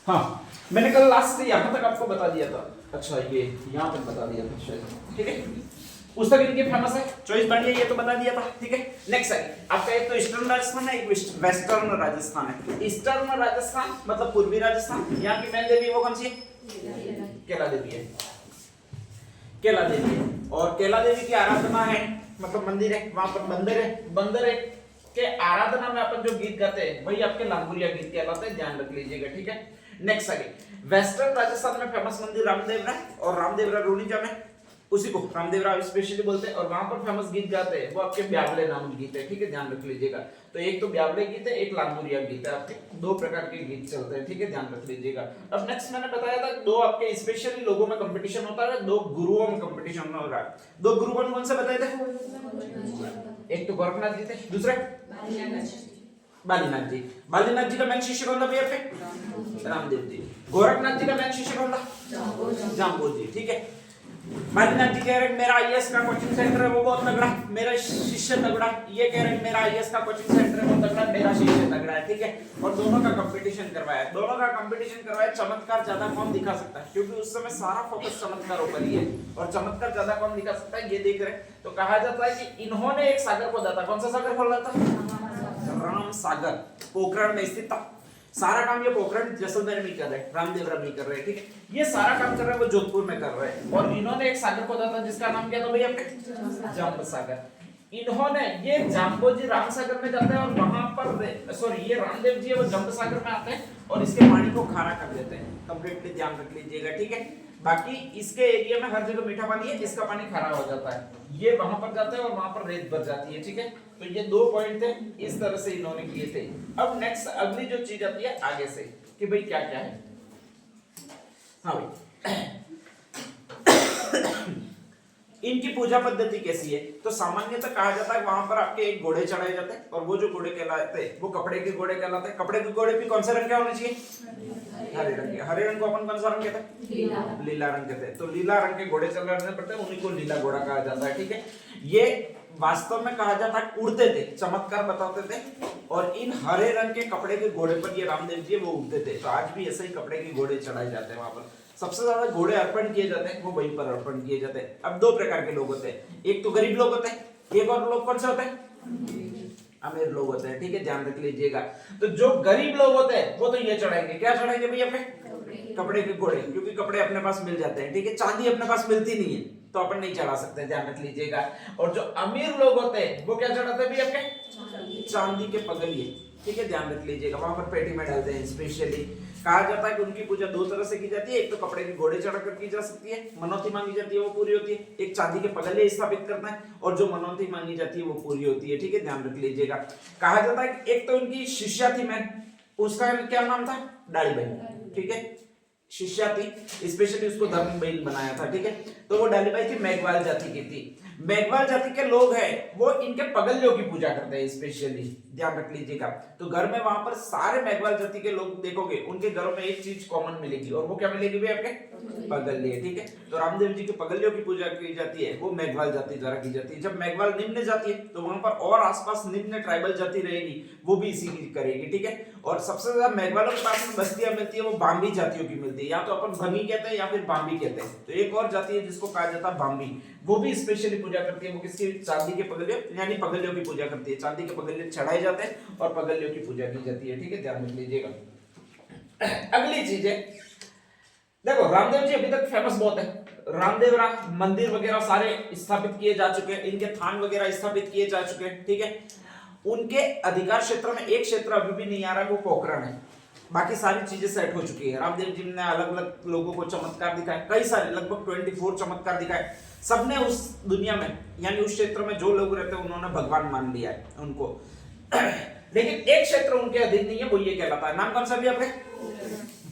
हाँ, मैंने कल लास्ट से यहाँ तक आपको बता दिया था। अच्छा, ये यहाँ तक बता दिया था शायद, ठीक है। पुस्तक इनकी फेमस है, चॉइस बढ़िया, ये तो बता दिया था, ठीक है। नेक्स्ट है आपका, एक तो ईस्टर्न राजस्थान है, एक वेस्टर्न राजस्थान है। ईस्टर्न राजस्थान मतलब पूर्वी राजस्थान, यहाँ की मेन देवी वो कौन सी है? केला देवी है, केला देवी है। और केला देवी की आराधना है, मतलब मंदिर है वहां पर, बंदर है, बंदर है के आराधना में अपन जो गीत गाते हैं वही आपके लांगुरिया गीत कहलाते हैं, ध्यान रख लीजिएगा, ठीक है। नेक्स्ट आगे, वेस्टर्न राजस्थान में फेमस मंदिर रामदेवरा, और रामदेवरा रोनिजा में उसी को रामदेवरा स्पेशली बोलते हैं। और वहां पर फेमस गीत गाते हैं वो आपके ब्यावले नाम गीत है, ठीक है, ध्यान रख लीजिएगा। तो एक तो ब्यावले गीत है, एक लांगुरिया गीत है, आपके दो प्रकार के गीत चलते हैं, ठीक है, ध्यान रख लीजिएगा। अब नेक्स्ट मैंने बताया था दो आपके स्पेशली लोगों में कंपटीशन होता है, दो गुरुओं में कंपटीशन हो रहा है। दो गुरु कौन से बताए थे? एक तो गोरखनाथ जी थे, दूसरे बालीनाथ जी। बालीनाथ जी का मेन शिष्य कौन था भैया पे? रामदेव जी। गोरखनाथ जी का मेन शिष्य कौन था? जाम्बो जी, ठीक है। बालीनाथ जी कह रहे हैं मेरा आईएएस का कोचिंग सेंटर है वो बहुत तगड़ा, मेरा शिष्य तगड़ा। ये कह रहे हैं मेरा आईएएस का कोचिंग सेंटर है वो तगड़ा, मेरा शिष्य तगड़ा है, ठीक है। और दोनों का कंपटीशन करवाया, दोनों का कंपटीशन करवाया, चमत्कार ज्यादा कौन दिखा सकता है, क्योंकि उस समय सारा फोकस चमत्कारों पर ही है। और चमत्कार ज्यादा कौन दिखा सकता है ये देख रहे हैं। तो कहा जाता है कि इन्होंने एक सागर खोदा था, कौन सा सागर खोला था? राम सागर, पोखरण में स्थित था। सारा काम ये पोखरण जैसलमेर में कर रहे हैं, रामदेवरा में कर रहे हैं, ठीक है। ये सारा काम कर रहे हैं वो जोधपुर में कर रहे हैं। और इन्होंने एक सागर खोदा था जिसका नाम क्या था भैया? जाम्ब सागर। इन्होंने ये जाम्बो जी राम सागर में जाते हैं और वहां पर सॉरी ये रामदेव जी है वो जम्ब सागर में आते हैं और इसके पानी को खारा कर देते हैं। कंप्लीटली ध्यान रख लीजिएगा, ठीक है। बाकी इसके एरिया में हर जगह मीठा पानी है, इसका पानी खारा हो जाता है। ये वहां पर जाता है और वहां पर रेत भर जाती है, ठीक है। तो ये दो पॉइंट थे, इस तरह से इन्होंने किए थे। अब नेक्स्ट अगली जो चीज आती है आगे से कि भाई क्या क्या है। हाँ भाई इनकी पूजा पद्धति कैसी है? तो सामान्यतः कहा जाता है वहां पर आपके एक घोड़े चढ़ाए जाते हैं और वो जो घोड़े कहलाते हैं वो कपड़े के घोड़े कहलाते हैं। कपड़े के घोड़े भी कौन से रंग के होने चाहिए? हरे रंग के। हरे रंग को अपन कौन सा रंग कहते हैं? लीला रंग कहते हैं। तो लीला रंग के घोड़े चलाने पड़ते हैं, उन्हीं को लीला घोड़ा कहा जाता है, ठीक है। ये वास्तव में कहा जाता है उड़ते थे, चमत्कार बताते थे। और इन हरे रंग के कपड़े के घोड़े पर ये रामदेव जी वो उड़ते थे। तो आज भी ऐसे ही कपड़े के घोड़े चढ़ाए जाते हैं वहां पर। सबसे ज्यादा घोड़े अर्पण किए जाते हैं वो वहीं पर अर्पण किए जाते हैं। अब दो प्रकार के लोग होते हैं, एक तो गरीब लोग होते हैं, एक और लोग कौन से होते हैं? अमीर लोग होते हैं, ठीक है, ध्यान रख लीजिएगा। तो जो गरीब लोग होते हैं वो तो ये चढ़ाएंगे, क्या चढ़ाएंगे भैया? अपने कपड़े के घोड़े, क्योंकि कपड़े अपने पास मिल जाते हैं, ठीक है। चांदी अपने पास मिलती नहीं है तो अपन नहीं चढ़ा सकते, ध्यान रख लीजिएगा। और जो अमीर लोग होते हैं वो क्या चढ़ाते हैं भैया? अपने चांदी के पगलिए, ठीक है, ध्यान रख लीजिएगा। वहां पर पेटी में डालते हैं। स्पेशली कहा जाता है कि उनकी पूजा दो तरह से की जाती है, एक तो कपड़े के घोड़े चढ़ाकर की जा सकती है, मनौती मांगी जाती है वो पूरी होती है। एक चांदी के पगले स्थापित करना है और जो मनौती मांगी जाती है वो पूरी होती है, ठीक है, ध्यान रख लीजिएगा। कहा जाता है कि एक तो उनकी शिष्या थी मैन, उसका क्या नाम था? डाली बाई, ठीक है, शिष्या थी, स्पेशली उसको धर्मबीर बनाया था, ठीक है। तो वो डालीबाई थी, मेघवाल जाति की थी। मेघवाल जाति के लोग हैं वो इनके पगलियों की पूजा करते हैं स्पेशली, ध्यान रख लीजिएगा। तो घर में वहां पर सारे मेघवाल जाति के लोग देखोगे उनके घरों में एक चीज कॉमन मिलेगी और वो क्या मिलेगी भाई? आपके पगल्य, ठीक है। तो रामदेव जी के पगलियों की पूजा की जाती है, वो मेघवाल जाति द्वारा की जाती है। जब मेघवाल निम्न जाति है तो वहां पर और आसपास निम्न ट्राइबल जाति रहेगी, वो भी इसी की करेगी, ठीक है। और सबसे ज्यादा मेघवालों के पास में बस्तियां मिलती है वो बाम्बी जातियों की मिलती है, या तो अपन भमी कहते हैं या फिर बाम्बी कहते हैं। तो एक और जाति है जिसको कहा जाता है बाम्बी, वो भी स्पेशली पूजा करती है। वो किसकी? चांदी के पगलियों यानी पगलियों की पूजा करती है। चांदी के पगलियों चढ़ाए जाते हैं और पगलियों की पूजा की जाती है, ठीक है, ध्यान रख लीजिएगा। अगली चीज है, देखो रामदेव जी अभी तक फेमस बहुत है। रामदेव मंदिर वगैरह सारे स्थापित किए जा चुके हैं, इनके थान वगैरह स्थापित किए जा चुके हैं, ठीक है। उनके अधिकार क्षेत्र में एक क्षेत्र अभी भी नहीं आ रहा है, वो पोखरण है। बाकी सारी चीजें सेट हो चुकी है। रामदेव जी ने अलग अलग लोगों को चमत्कार दिखाए, कई सारे लगभग 24 चमत्कार दिखाए। सबने उस दुनिया में यानी उस क्षेत्र में जो लोग रहते हैं उन्होंने भगवान मान लिया है उनको। लेकिन एक क्षेत्र उनके अधीन नहीं है, वो ये कहलाता है, नाम कौन सा भी आपके?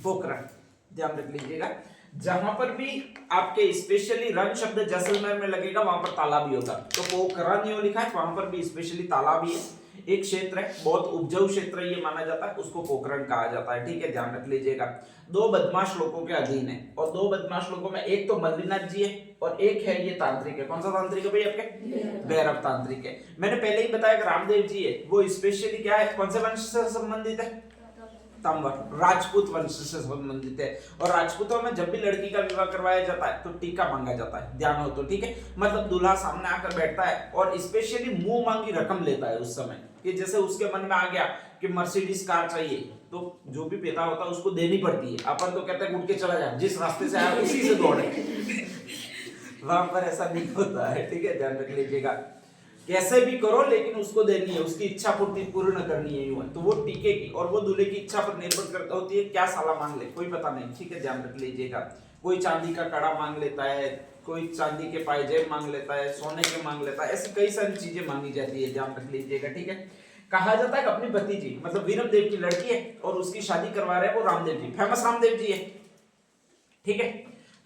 पोखरण, ध्यान रख लीजिएगा। जहां पर भी आपके स्पेशली रन शब्द जैसलमेर में लगेगा वहां पर तालाब भी होगा। तो पोखरण यो लिखा है, वहां पर भी स्पेशली तालाब ही है। एक क्षेत्र है, बहुत उपजाऊ क्षेत्र ये माना जाता है, उसको पोखरण कहा जाता है, ठीक है, ध्यान रख लीजिएगा। दो बदमाश लोगों के अधीन है और दो बदमाश लोगों में एक तो मल्लीनाथ जी है और एक है ये तांत्रिक है। कौन सा तांत्रिक है भाई? आपके भैरव तांत्रिक है। मैंने पहले ही बताया कि रामदेव जी है वो स्पेशली क्या है, कौन से वंश से संबंधित है? ताम्र राजपूत वंश से संबंधित है। और राजपूतों में जब भी लड़की का विवाह करवाया जाता है तो टीका मांगा जाता है, ध्यान हो तो, ठीक है। मतलब दूल्हा सामने आकर बैठता है और स्पेशली मुंह मांगी रकम लेता है उस समय, कि जैसे उसके मन में आ गया कि मर्सिडीज कार चाहिए तो जो भी पिता होता है उसको देनी पड़ती है। अपन तो कहते हैं उठ के चला जाए, जिस रास्ते से आया उसी से दौड़े। वहां पर ऐसा नहीं होता है, ठीक है, ध्यान रख लीजिएगा। कैसे भी करो लेकिन उसको देनी है, उसकी इच्छा पूर्ति पूर्ण करनी है, यूं है। तो वो टीके की और वो दूल्हे की इच्छा पर निर्भर करता होती है क्या साला मांग ले, कोई पता नहीं, ठीक है, ध्यान रख लीजिएगा। कोई चांदी का कड़ा मांग लेता है, कोई चांदी के पायजेब मांग लेता है, सोने के मांग लेता है, ऐसी कई सारी चीजें मांगी जाती है, ध्यान रख लीजिएगा, ठीक है। कहा जाता है कि अपनी भतीजी मतलब वीरमदेव की लड़की है और उसकी शादी करवा रहे हैं वो रामदेव जी, फेमस रामदेव जी है, ठीक है।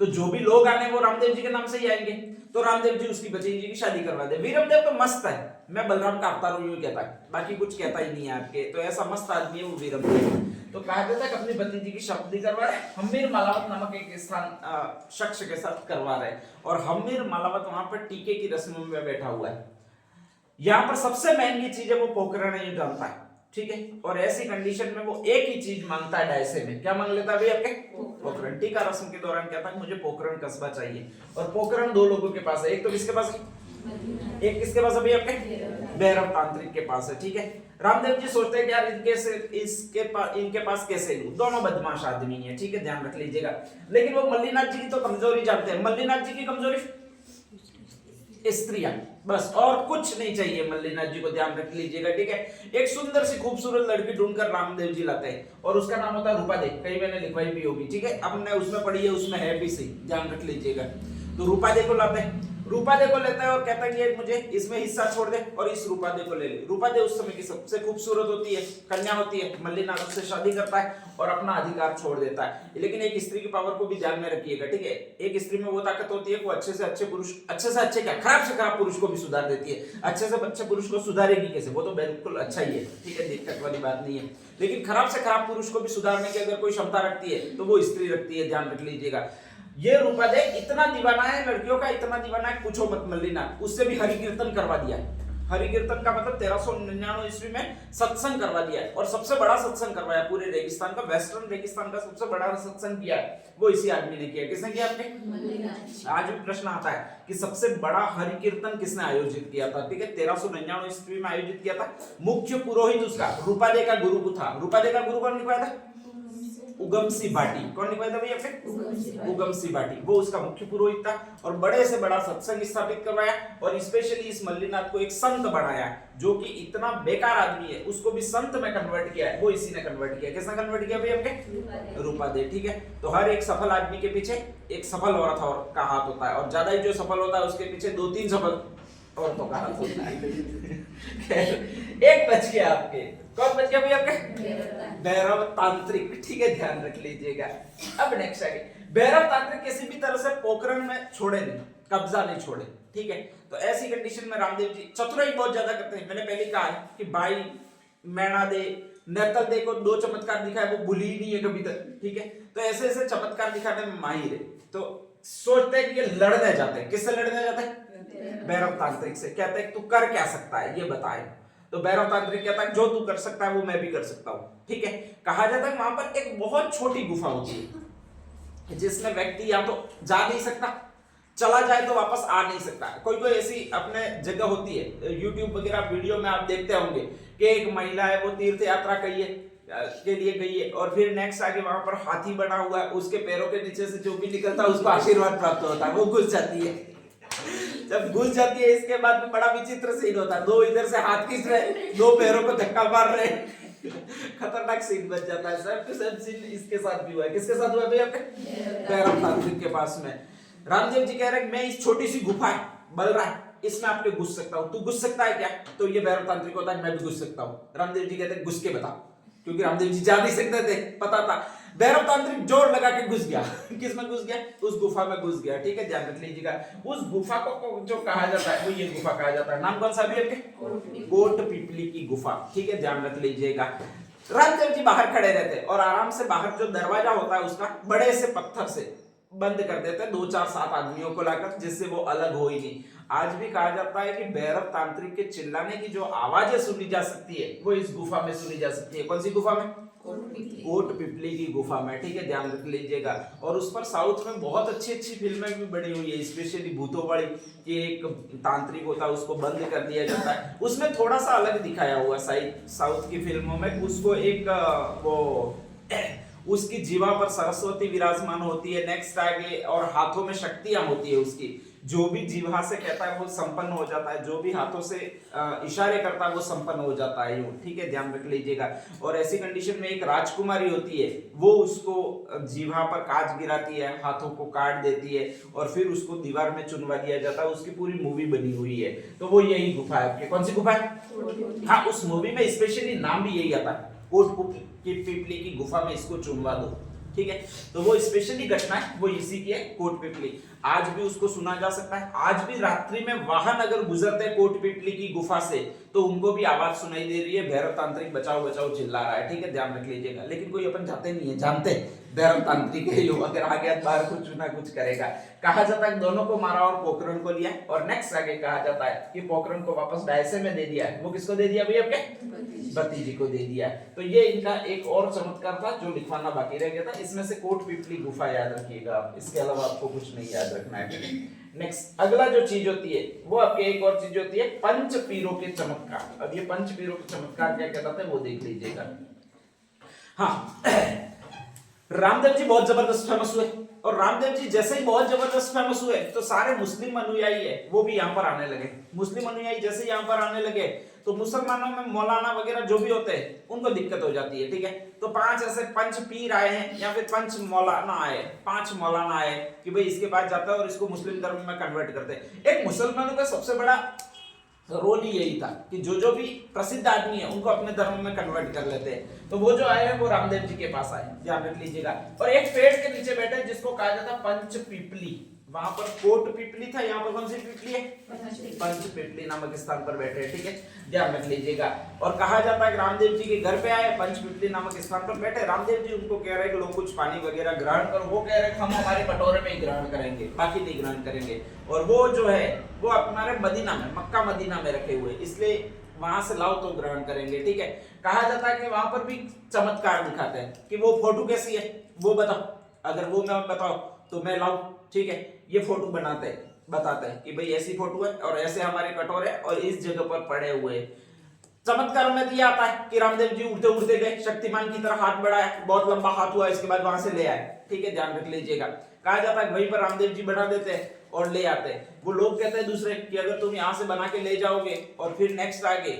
तो जो भी लोग आने वो रामदेव जी के नाम से ही आएंगे। तो रामदेव जी उसकी भतीजी की शादी करवा दे। वीरमदेव तो मस्त है, मैं बलराम का अवतार हूं कहता है, बाकी कुछ कहता ही नहीं है आपके, तो ऐसा मस्त आदमी है वो वीरमदेव। तो कहा जाता है कि अपनी भतीजी की शादी करवा रहे, हम्मीर मालावत नामक एक स्थान शख्स के साथ करवा रहे, और हम्मीर मालावत वहां पर टीके की रस्म में बैठा हुआ है। यहाँ पर सबसे महंगी चीज है वो पोखरण नहीं जानता है, ठीक है। और ऐसी कंडीशन में वो एक ही चीज मांगता है डायसे में, क्या मांग लेता है भाई आपके? पोखरण। टीका रस्म के दौरान कहता है मुझे पोखरण कस्बा चाहिए, और पोखरण दो लोगों के पास है, एक तो किसके पास है, एक किसके पास है भाई आपके? भैरव तांत्रिक के पास है, ठीक है। रामदेव जी सोचते हैं कि यार इनके पास कैसे लूं, दोनों बदमाश आदमी है, ठीक है, ध्यान रख लीजिएगा। लेकिन वो मल्लीनाथ जी की तो कमजोरी जानते हैं। मल्लीनाथ जी की कमजोरी स्त्रियां, बस और कुछ नहीं चाहिए मल्लीनाथ जी को, ध्यान रख लीजिएगा, ठीक है। एक सुंदर सी खूबसूरत लड़की ढूंढकर रामदेव जी लाते हैं और उसका नाम होता है रूपा दे, कहीं मैंने लिखवाई भी होगी, ठीक है, हमने उसमें पढ़ी है, उसमें है भी सही, ध्यान रख लीजिएगा। तो रूपा दे को लाते हैं, रूपा दे को लेता है और कहता है कि मुझे इसमें हिस्सा छोड़ दे और इस रूपा दे को ले ले। रूपा दे उस समय की सबसे खूबसूरत होती है, कन्या होती है। मल्लीनाथ उससे शादी करता है और अपना अधिकार छोड़ देता है। लेकिन एक स्त्री की पावर को भी ध्यान में रखिएगा, ठीक है। एक स्त्री में वो ताकत होती है वो अच्छे से अच्छे पुरुष, अच्छे से अच्छे क्या, खराब से खराब पुरुष को भी सुधार देती है। अच्छे से अच्छे पुरुष को सुधारेगी कैसे, वो तो बिल्कुल अच्छा ही है, ठीक है, दिक्कत वाली बात नहीं है। लेकिन खराब से खराब पुरुष को भी सुधारने की अगर कोई क्षमता रखती है तो वो स्त्री रखती है, ध्यान रख लीजिएगा। ये रूपा दे इतना दीवाना है लड़कियों का, इतना दीवाना है पूछो मत मल्लीनाथ। उससे भी हरि कीर्तन करवा दिया है। हरि कीर्तन का मतलब 1399 ईस्वी में सत्संग करवा दिया है, और सबसे बड़ा सत्संग करवाया पूरे रेगिस्तान का, वेस्टर्न रेगिस्तान का सबसे बड़ा सत्संग किया है वो इसी आदमी ने किया। किसने किया आपने? आज भी प्रश्न आता है कि सबसे बड़ा हरि कीर्तन किसने आयोजित किया था, ठीक है, 1399 ईस्वी में आयोजित किया था। मुख्य पुरोहित उसका रूपा दे का गुरु था। रूपा दे का गुरु कौन लिखवाया था? उगम सिंह भाटी। कौन लिखवाया था भैया आपने? उगम सिंह भाटी, वो उसका मुख्य पुरोहित था। और बड़े से बड़ा सत्संग स्थापित करवाया और स्पेशली इस मल्लीनाथ को एक संत बनाया, जो कि इतना बेकार आदमी है उसको भी संत में कन्वर्ट किया है, वो इसी ने कन्वर्ट किया। किसने कन्वर्ट किया भैया आपके? रूपा दे, ठीक है। तो हर एक सफल आदमी के पीछे एक सफल औरत और का हाथ होता है, और ज्यादा ही जो सफल होता है उसके पीछे 2-3 सफल औरतों का हाथ होता है। एक बच गया आपके, कौन बच गया भैया आपके? भैरव तांत्रिक, ठीक है, ध्यान रख लीजिएगा। अब नेक्स्ट आगे, भैरव तांत्रिक किसी भी तरह से पोखरण में छोड़े नहीं, कब्जा नहीं छोड़े, ठीक है। तो ऐसी कंडीशन में रामदेव जी चतुराई बहुत ज्यादा करते हैं। मैंने पहले कहा है कि भाई मैना दे, नेतल दे को 2 चमत्कार दिखाए वो भूली ही नहीं है कभी तक, ठीक है। तो ऐसे ऐसे चमत्कार दिखाने में माहिर है। तो सोचते हैं कि ये लड़ने जाते हैं, किससे लड़ने जाते हैं? भैरव तांत्रिक से। कहते हैं तू कर क्या सकता है ये बताए। तो भैरव तांत्रिक कहता है जो तू कर सकता है वो मैं भी कर सकता हूं, ठीक है। कहा जाता है वहां पर एक बहुत छोटी गुफा होती है जिसमें व्यक्ति या तो जा नहीं सकता, चला जाए तो वापस आ नहीं सकता। कोई कोई ऐसी अपने जगह होती है, यूट्यूब वगैरह वीडियो में आप देखते होंगे कि एक महिला है वो तीर्थ यात्रा के लिए गई है, और फिर नेक्स्ट आगे वहां पर हाथी बना हुआ है, उसके पैरों के नीचे से जो भी निकलता है उसको आशीर्वाद प्राप्त होता है, वो घुस जाती है। जब घुस जाती है इसके बाद में बड़ा विचित्र सीन होता है, 2 इधर से हाथ खींच रहे, 2 पैरों को धक्का मार रहे, खतरनाक सीन बच जाता है। सब सब सीन इसके साथ भी हुआ है। किसके साथ हुआ है भैया आपके? भैरव तांत्रिक के पास में। रामदेव जी कह रहे हैं मैं इस छोटी सी गुफा है बल रहा है इसमें आपके घुस सकता हूं, तू घुस सकता है क्या? तो ये भैरव तांत्रिक होता है मैं भी घुस सकता हूं। रामदेव जी कहते हैं घुस के बता, क्योंकि रामदेव जी जा नहीं सकते थे, पता था। भैरव तांत्रिक जोर लगा के घुस गया। किसमें घुस गया? उस गुफा में घुस गया, ठीक है, ध्यान रख लीजिएगा। उस गुफा को जो कहा जाता है वो ये गुफा कहा जाता है। नाम कौन सा भी आपके? कोट पिपली की गुफा, ठीक है, ध्यान रख लीजिएगा। रामदेव जी बाहर खड़े रहते और आराम से बाहर जो दरवाजा होता है उसका बड़े से पत्थर से बंद कर देते हैं 2-4-7 आदमियों को लाकर, जिससे वो अलग हो ही नहीं। आज भी कहा जाता है कि भैरव तांत्रिक के चिल्लाने की जो आवाजें सुनी जा सकती है वो इस गुफा में सुनी जा सकती है। कौन सी गुफा में? कोट पिपली की गुफा में, ठीक है, ध्यान रख लीजिएगा। और उस पर साउथ में बहुत अच्छी अच्छी फिल्में भी बनी हुई है, स्पेशली भूतों वाली, कि एक तांत्रिक होता है उसको बंद कर दिया जाता है, उसमें थोड़ा सा अलग दिखाया हुआ साउथ की फिल्मों में। उसको एक वो उसकी जीवा पर सरस्वती विराजमान होती है, नेक्स्ट आगे, और हाथों में शक्तियां होती है उसकी, जो भी जीवा से कहता है वो संपन्न हो जाता है, जो भी हाथों से इशारे करता है वो संपन्न हो जाता है, यूं, ठीक है, ध्यान रख लीजिएगा। और ऐसी कंडीशन में एक राजकुमारी होती है, वो उसको जीवा पर कांच गिराती है, हाथों को काट देती है और फिर उसको दीवार में चुनवा दिया जाता है। उसकी पूरी मूवी बनी हुई है, तो वो यही गुफा है। कौन सी गुफा है? हाँ, उस मूवी में स्पेशली नाम भी यही आता है, कोट की पिपली की गुफा में इसको चुनवा दो, ठीक है। तो वो स्पेशली घटना है, वो इसी की है, कोट पिपली। आज भी उसको सुना जा सकता है। आज भी रात्रि में वाहन अगर गुजरते हैं कोट पिपली की गुफा से तो उनको भी आवाज सुनाई दे रही है, भैरव तांत्रिक बचाओ बचाओ चिल्ला रहा है, ठीक है, ध्यान रख लीजिएगा। लेकिन कोई अपन जाते नहीं है, जानते भैरव तांत्रिक है, अगर आ गया बाहर कुछ ना कुछ करेगा। कहा जाता है दोनों को मारा और पोखरण को लिया, और नेक्स्ट आगे कहा जाता है कि पोखरण को वापस डायसे में दे दिया है। वो किसको दे दिया भैया? आपके भतीजी को दे दिया। तो ये इनका एक और चमत्कार था जो लिखवाना बाकी रह गया था। इसमें से कोट पिपली गुफा याद रखिएगा आप, इसके अलावा आपको कुछ नहीं याद रखना है। नेक्स्ट अगला जो चीज होती है वो आपके एक और चीज होती है पंच पीरों के चमत्कार। अब ये पंच पीरों के चमत्कार क्या कहलाते हैं वो देख लीजिएगा। हाँ, रामदेव जी बहुत जबरदस्त फेमस हुए, और रामदेव जी जैसे ही बहुत जबरदस्त फेमस हुए तो सारे मुस्लिम अनुयायी है वो भी यहाँ पर आने लगे। मुस्लिम अनुयायी जैसे यहाँ पर आने लगे तो मुसलमानों में मौलाना वगैरह जो भी होते हैं उनको दिक्कत हो जाती है, ठीक है। तो 5 ऐसे पंच पीर आए हैं या फिर पंच मौलाना आए, 5 मौलाना आए कि भाई इसके पास जाता है और इसको मुस्लिम धर्म में कन्वर्ट करते हैं। एक मुसलमानों का सबसे बड़ा रोल ही यही था कि जो भी प्रसिद्ध आदमी है उनको अपने धर्म में कन्वर्ट कर लेते हैं। तो वो जो आए हैं वो रामदेव जी के पास आए, ध्यान रख लीजिएगा। और एक पेड़ के नीचे बैठे जिसको कहा जाता पंच पिपली, वहां पर कोट पिपली था, यहाँ पर कौन सी पिपली है? पंच पिपली नामक स्थान पर बैठे, ठीक है, ध्यान रख लीजिएगा। और कहा जाता है कि रामदेव जी के घर पे आए, पंच पिपली नामक स्थान पर बैठे, रामदेव जी उनको कह रहे हैं कि लोग कुछ पानी वगैरह ग्रहण करो। वो कह रहे हैं कि हम हमारे कटोरे में ही ग्रहण करेंगे, बाकी नहीं ग्रहण करेंगे। और वो जो है वो हमारे मदीना में, मक्का मदीना में रखे हुए, इसलिए वहां से लाओ तो ग्रहण करेंगे, ठीक है। कहा जाता है कि वहां पर भी चमत्कार दिखाते हैं कि वो फोटो कैसी है वो बताओ, अगर वो मैं बताओ तो मैं लाऊं, ठीक है। ये फोटो बताते हैं कि भाई ऐसी फोटो है और ऐसे हमारे कटोरे और इस जगह पर पड़े हुए। चमत्कार में दिया आता है कि रामदेव जी उड़ते उड़ते गए, शक्तिमान की तरह हाथ बढ़ाया, बहुत लंबा हाथ हुआ, इसके बाद वहां से ले आए, ठीक है, ध्यान रख लीजिएगा। कहा जाता है वहीं पर रामदेव जी बना देते हैं और ले आते हैं। वो लोग कहते हैं दूसरे कि अगर तुम यहाँ से बना के ले जाओगे और फिर नेक्स्ट आगे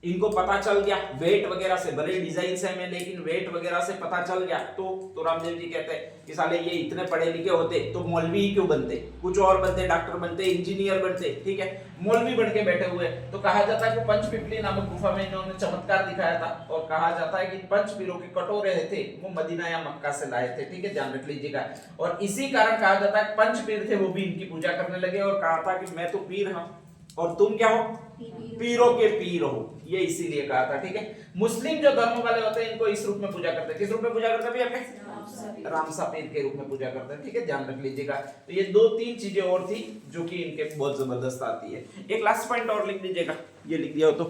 इनको पता चल गया वेट वगैरह से, भले डिजाइन से में लेकिन वेट वगैरह से पता चल गया तो रामदेव जी कहते हैं कि साले ये इतने पढ़े लिखे होते तो मौलवी ही क्यों बनते, कुछ और बनते, डॉक्टर बनते, इंजीनियर बनते, ठीक है, मौलवी बन के बैठे हुए। तो कहा जाता है कि पंच पिपली नामक गुफा में इन्होंने चमत्कार दिखाया था, और कहा जाता है कि पंच पीरों के कटोरे थे वो मदीना या मक्का से लाए थे, ठीक है, ध्यान रख लीजिएगा। और इसी कारण कहा जाता है पंच पीर थे वो भी इनकी पूजा करने लगे और कहा था कि मैं तो पीर हूं और तुम क्या हो? पीरों के पीर हो, ये इसीलिए कहा था, ठीक है। मुस्लिम जो धर्म वाले होते हैं इनको इस रूप में पूजा करते हैं। किस रूप में पूजा करते हैं? रामसा पीर के रूप में पूजा करते हैं, ठीक है, ध्यान रख लीजिएगा। तो ये 2-3 चीजें और थी जो कि इनके बहुत जबरदस्त आती है। एक लास्ट पॉइंट और लिख लीजिएगा, ये लिख दिया हो तो